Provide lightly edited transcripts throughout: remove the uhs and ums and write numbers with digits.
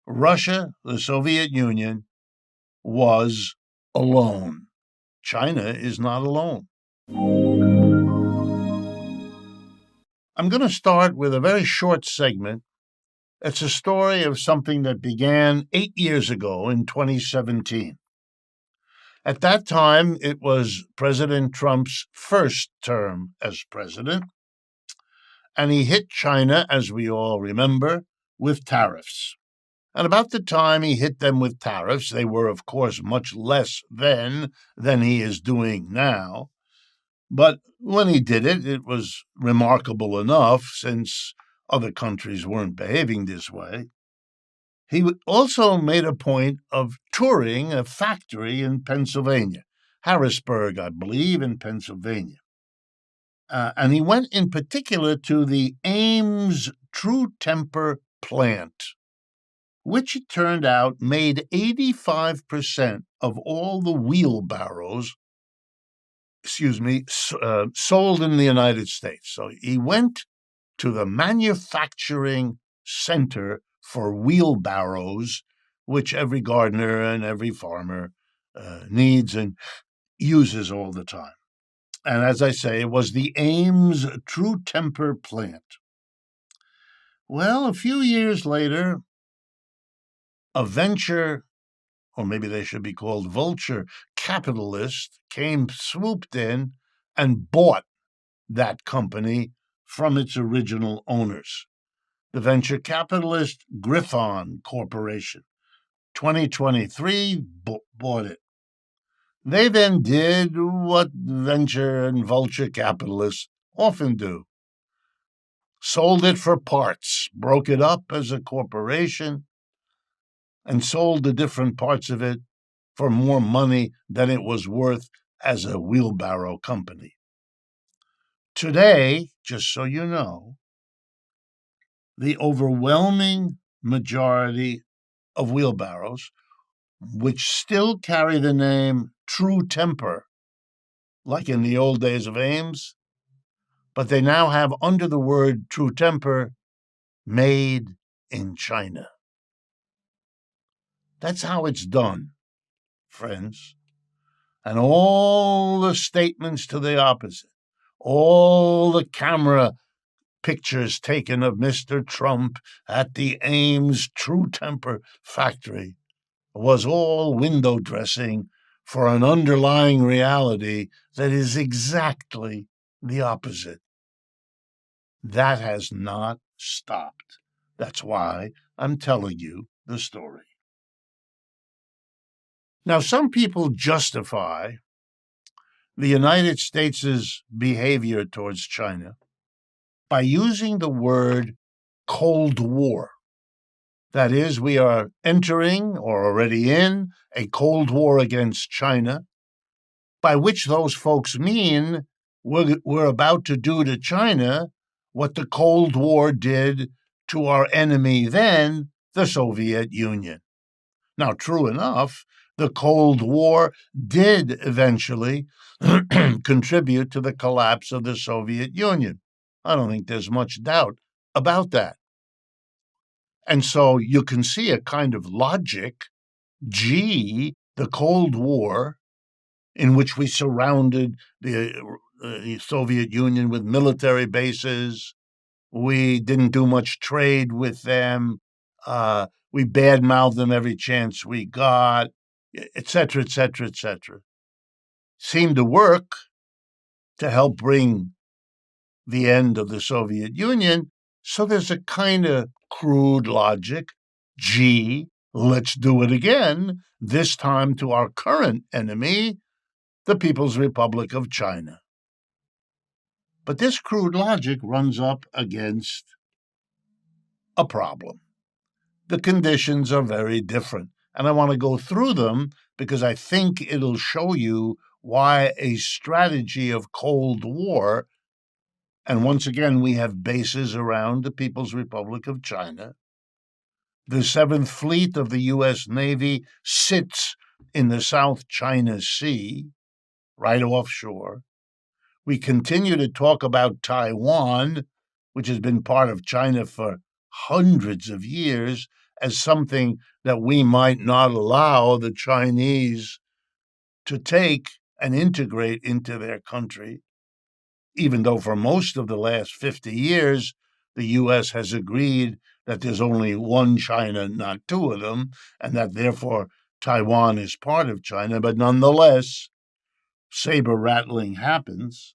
Russia, the Soviet Union, was alone. China is not alone. I'm going to start with a very short segment. It's a story of something that began 8 years ago in 2017. At that time, it was President Trump's first term as president, and he hit China, as we all remember, with tariffs. And about the time he hit them with tariffs, they were, of course, much less then than he is doing now. But when he did it, it was remarkable enough since other countries weren't behaving this way. He also made a point of touring a factory in Pennsylvania, Harrisburg, I believe, in Pennsylvania. And he went in particular to the Ames True Temper plant, which it turned out made 85% of all the wheelbarrows, sold in the United States. So he went to the manufacturing center for wheelbarrows, which every gardener and every farmer needs and uses all the time. And as I say, it was the Ames True Temper plant. Well, a few years later, a venture, or maybe they should be called vulture, capitalist swooped in and bought that company from its original owners. The venture capitalist Griffon Corporation, 2023, bought it. They then did what venture and vulture capitalists often do. Sold it for parts, broke it up as a corporation, and sold the different parts of it for more money than it was worth as a wheelbarrow company. Today, just so you know, the overwhelming majority of wheelbarrows, which still carry the name True Temper, like in the old days of Ames, but they now have under the word True Temper, made in China. That's how it's done, friends. And all the statements to the opposite, all the camera pictures taken of Mr. Trump at the Ames True Temper factory was all window dressing for an underlying reality that is exactly the opposite. That has not stopped. That's why I'm telling you the story. Now, some people justify the United States' behavior towards China by using the word Cold War. That is, we are entering or already in a Cold War against China, by which those folks mean we're about to do to China what the Cold War did to our enemy then, the Soviet Union. Now, true enough, the Cold War did eventually contribute to the collapse of the Soviet Union. I don't think there's much doubt about that. And so you can see a kind of logic. The Cold War, in which we surrounded the Soviet Union with military bases, we didn't do much trade with them, we badmouthed them every chance we got, etc., etc., etc., seemed to work to help bring the end of the Soviet Union. So there's a kind of crude logic. Let's do it again, this time to our current enemy, the People's Republic of China. But this crude logic runs up against a problem. The conditions are very different, and I want to go through them because I think it'll show you why a strategy of Cold War, and once again we have bases around the People's Republic of China. The 7th Fleet of the U.S. Navy sits in the South China Sea, right offshore. We continue to talk about Taiwan, which has been part of China for hundreds of years, as something that we might not allow the Chinese to take and integrate into their country, even though for most of the last 50 years, the U.S. has agreed that there's only one China, not two of them, and that therefore Taiwan is part of China. But nonetheless, saber rattling happens,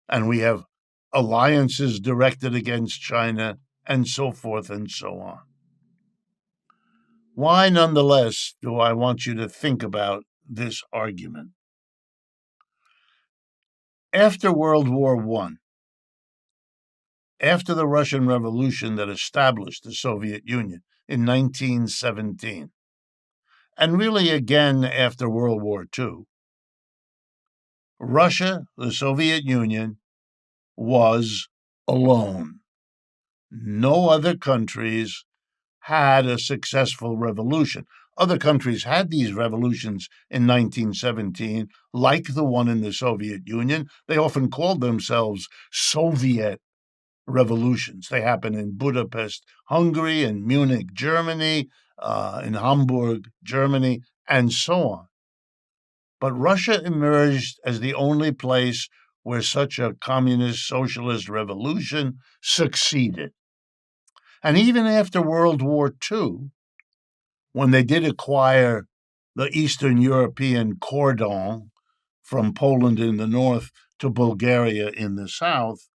and we have alliances directed against China, and so forth and so on. Why, nonetheless, do I want you to think about this argument? After World War I, after the Russian Revolution that established the Soviet Union in 1917, and really again after World War II, Russia, the Soviet Union, was alone. No other countries had a successful revolution. Other countries had these revolutions in 1917, like the one in the Soviet Union. They often called themselves Soviet revolutions. They happened in Budapest, Hungary, in Munich, Germany, in Hamburg, Germany, and so on. But Russia emerged as the only place where such a communist socialist revolution succeeded. And even after World War II, when they did acquire the Eastern European cordon from Poland in the north to Bulgaria in the south,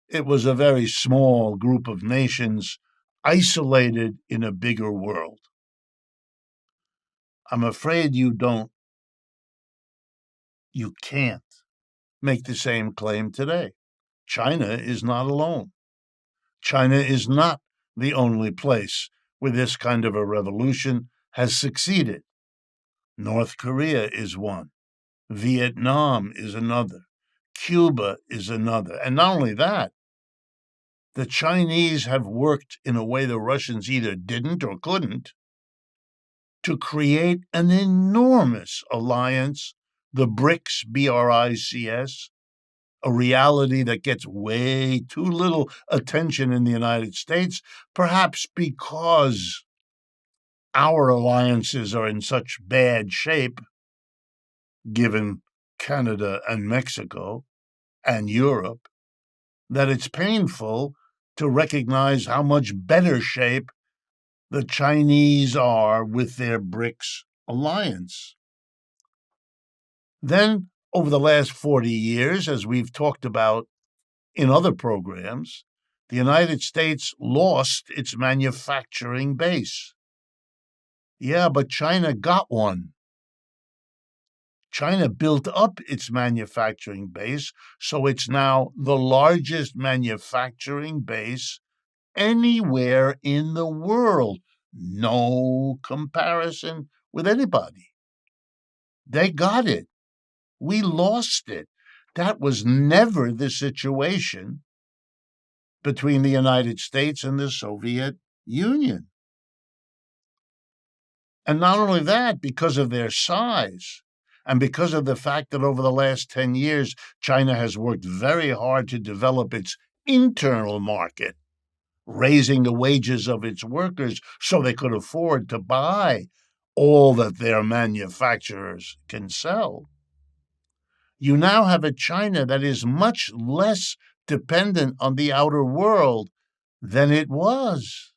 it was a very small group of nations isolated in a bigger world. I'm afraid you can't make the same claim today. China is not alone. China is not the only place where this kind of a revolution has succeeded. North Korea is one. Vietnam is another. Cuba is another. And not only that, the Chinese have worked in a way the Russians either didn't or couldn't to create an enormous alliance, the BRICS, B-R-I-C-S, a reality that gets way too little attention in the United States, perhaps because our alliances are in such bad shape, given Canada and Mexico and Europe, that it's painful to recognize how much better shape the Chinese are with their BRICS alliance. Then, over the last 40 years, as we've talked about in other programs, the United States lost its manufacturing base. Yeah, but China got one. China built up its manufacturing base, so it's now the largest manufacturing base anywhere in the world. No comparison with anybody. They got it. We lost it. That was never the situation between the United States and the Soviet Union. And not only that, because of their size, and because of the fact that over the last 10 years, China has worked very hard to develop its internal market, raising the wages of its workers so they could afford to buy all that their manufacturers can sell. You now have a China that is much less dependent on the outer world than it was,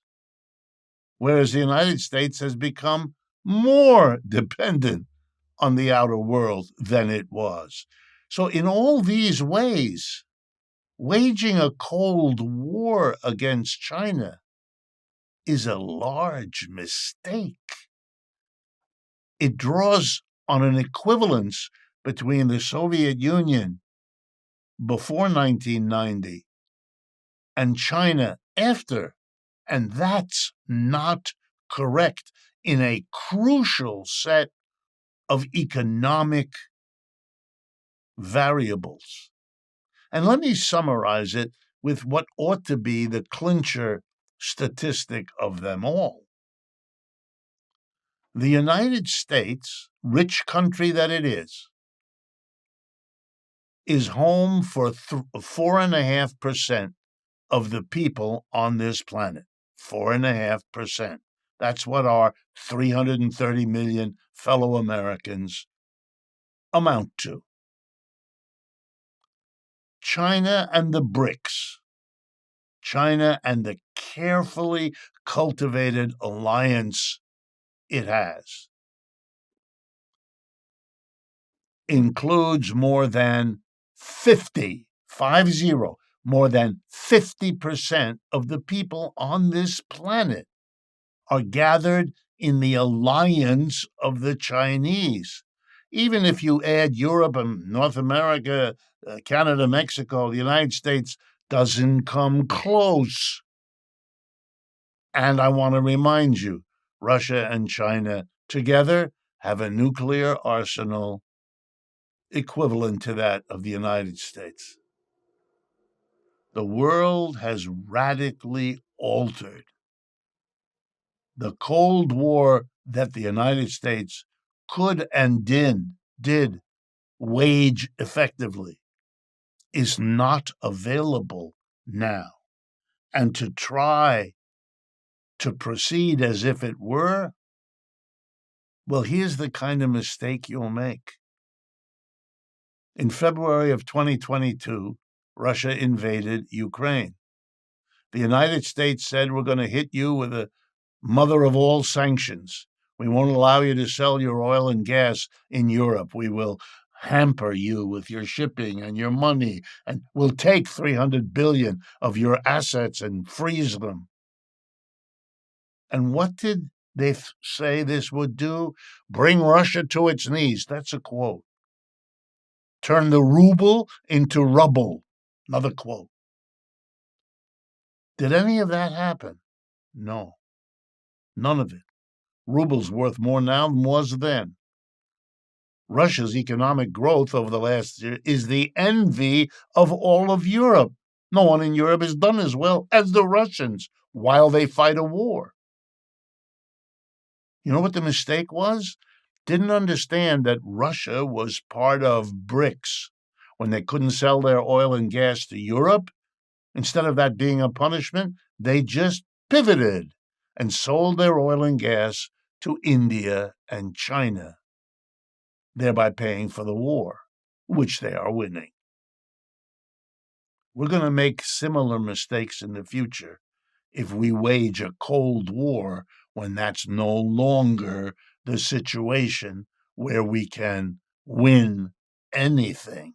whereas the United States has become more dependent on the outer world than it was. So in all these ways, waging a Cold War against China is a large mistake. It draws on an equivalence between the Soviet Union before 1990 and China after, and that's not correct in a crucial set of economic variables. And let me summarize it with what ought to be the clincher statistic of them all. The United States, rich country that it is home for 4.5% of the people on this planet. 4.5%. That's what our 330 million fellow Americans amount to. China and the BRICS, China and the carefully cultivated alliance it has, includes more than 50, more than 50% of the people on this planet are gathered in the alliance of the Chinese. Even if you add Europe and North America, Canada, Mexico, the United States doesn't come close. And I want to remind you, Russia and China together have a nuclear arsenal equivalent to that of the United States. The world has radically altered. The Cold War that the United States could and did wage effectively is not available now. And to try to proceed as if it were, well, here's the kind of mistake you'll make. In February of 2022, Russia invaded Ukraine. The United States said, we're going to hit you with the mother of all sanctions. We won't allow you to sell your oil and gas in Europe. We will hamper you with your shipping and your money, and we'll take 300 billion of your assets and freeze them. And what did they say this would do? Bring Russia to its knees. That's a quote. Turn the ruble into rubble. Another quote. Did any of that happen? No. None of it. Ruble's worth more now than was then. Russia's economic growth over the last year is the envy of all of Europe. No one in Europe has done as well as the Russians while they fight a war. You know what the mistake was? Didn't understand that Russia was part of BRICS. When they couldn't sell their oil and gas to Europe, instead of that being a punishment, they just pivoted and sold their oil and gas to India and China, thereby paying for the war, which they are winning. We're going to make similar mistakes in the future if we wage a Cold War when that's no longer the situation where we can win anything.